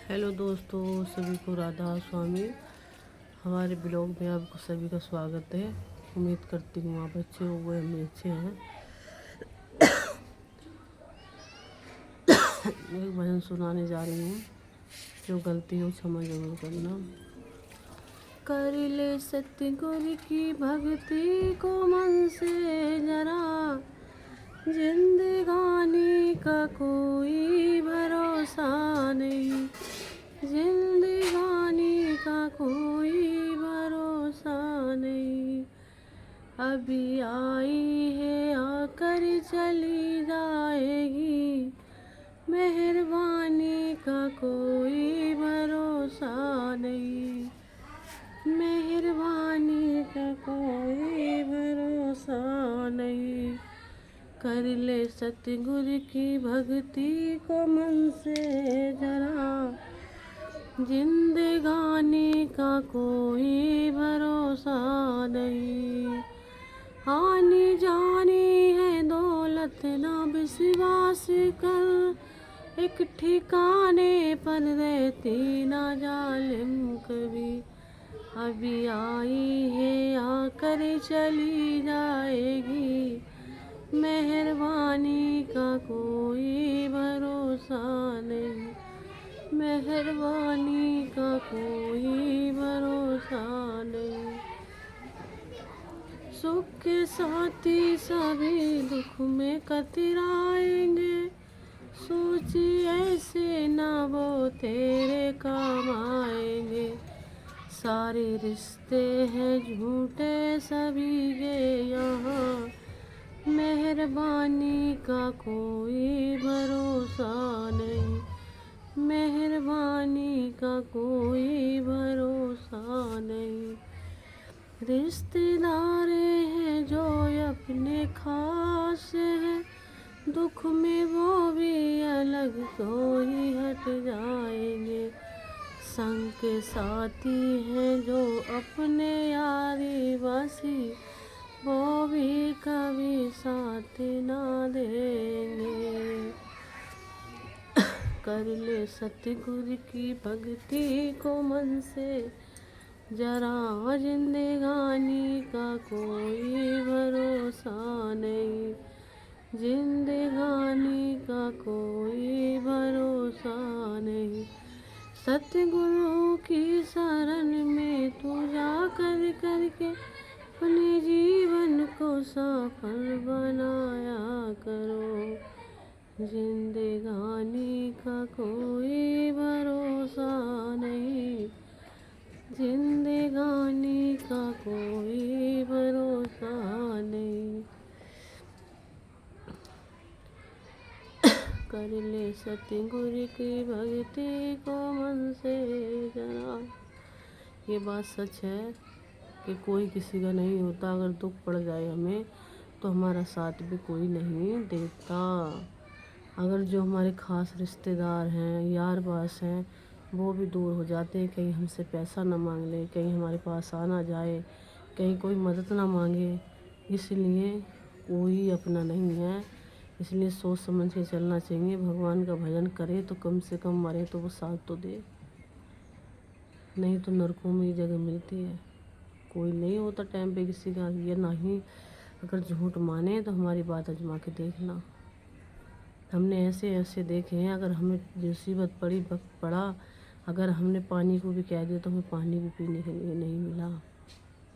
Hello दोस्तों, सभी को राधा स्वामी। हमारे ब्लॉग में आपको सभी का स्वागत है। उम्मीद करती हूँ आप अच्छे हो गए, हम अच्छे हैं। मैं एक भजन सुनाने जा रही हूँ, जो गलती हो क्षमा जरूर करना। कर ले सतगुरु की भक्ति को मन से जरा, जिंदगानी का कोई भरोसा नहीं, जिंदगानी का कोई भरोसा नहीं। अभी आई है आकर चली जाएगी, मेहरबानी का कोई भरोसा नहीं, मेहरबानी का कोई भरोसा नहीं। कर ले सतगुरु की भक्ति को मन से जरा, जिंदगानी का कोई भरोसा नहीं। आनी जानी है दौलत ना विश्वास कर, एक ठिकाने पर रहती ना जालिम कभी। अभी आई है आकर चली जाएगी, मेहरबानी का कोई भरोसा नहीं, मेहरबानी का कोई भरोसा नहीं। सुख के साथी सभी दुख में कतराएंगे, सोची ऐसे ना वो तेरे काम आएंगे। सारे रिश्ते हैं झूठे सभी के यहाँ, मेहरबानी का कोई भरोसा नहीं, मेहरबानी का कोई भरोसा नहीं। रिश्तेदार हैं जो अपने खास हैं, दुख में वो भी अलग तो ही हट जाएंगे। संग के साथी हैं जो अपने यारी वासी, वो भी कभी साथ ना देंगे। कर ले सतगुरु की भक्ति को मन से जरा, जिंदगानी का कोई भरोसा नहीं, जिंदगानी का कोई भरोसा नहीं। सतगुरु की शरण में तू जा कर करके अपने जीवन को सफल बनाया करो, जिंदगानी का कोई भरोसा नहीं, जिंदगानी का कोई भरोसा नहीं। कर ले सतगुरु की भक्ति को मन से जरा। ये बात सच है कि कोई किसी का नहीं होता। अगर दुख पड़ जाए हमें तो हमारा साथ भी कोई नहीं देता। अगर जो हमारे खास रिश्तेदार हैं, यार पास हैं, वो भी दूर हो जाते हैं। कहीं हमसे पैसा ना मांग ले, कहीं हमारे पास आ ना जाए, कहीं कोई मदद ना मांगे, इसलिए कोई अपना नहीं है। इसलिए सोच समझ के चलना चाहिए। भगवान का भजन करे तो कम से कम मरे तो वो साथ तो दे, नहीं तो नरकों में ही जगह मिलती है। कोई नहीं होता टाइम पे किसी का। ये नहीं, अगर झूठ माने तो हमारी बात आजमा के देखना। हमने ऐसे ऐसे देखे हैं। अगर हमें मुसीबत पड़ी, वक्त पड़ा, अगर हमने पानी को भी कह दिया तो हमें पानी भी पीने के लिए नहीं मिला।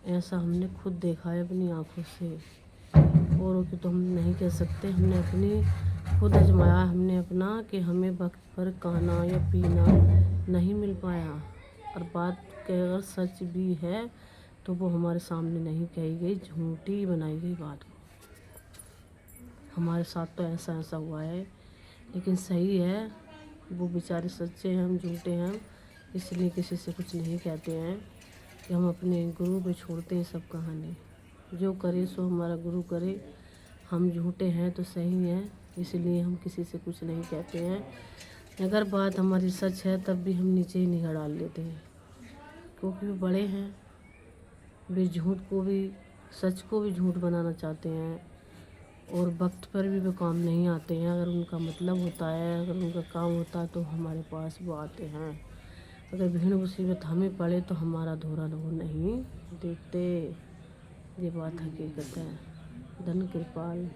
ऐसा हमने खुद देखा है अपनी आँखों से। औरों की तो हम नहीं कह सकते, हमने अपनी खुद आजमाया। हमने अपना कि हमें वक्त पर खाना या पीना नहीं मिल पाया। और बात के अगर सच भी है तो वो हमारे सामने नहीं कही गई, झूठी बनाई गई बात। हमारे साथ तो ऐसा ऐसा हुआ है, लेकिन सही है। वो बेचारे सच्चे हैं, हम झूठे हैं। इसलिए किसी से कुछ नहीं कहते हैं कि हम अपने गुरु पे छोड़ते हैं सब कहानी। जो करे सो हमारा गुरु करे। हम झूठे हैं तो सही है, इसलिए हम किसी से कुछ नहीं कहते हैं। अगर बात हमारी सच है तब भी हम नीचे ही निगाह डाल लेते हैं, क्योंकि वो बड़े हैं। वे झूठ को भी, सच को भी झूठ बनाना चाहते हैं और वक्त पर भी वो काम नहीं आते हैं। अगर उनका मतलब होता है, अगर उनका काम होता है तो हमारे पास वो आते हैं। अगर भीड़ मुसीबत हमें पड़े तो हमारा धोरा वो नहीं देखते। ये बात हकीकत है। धन कृपाल।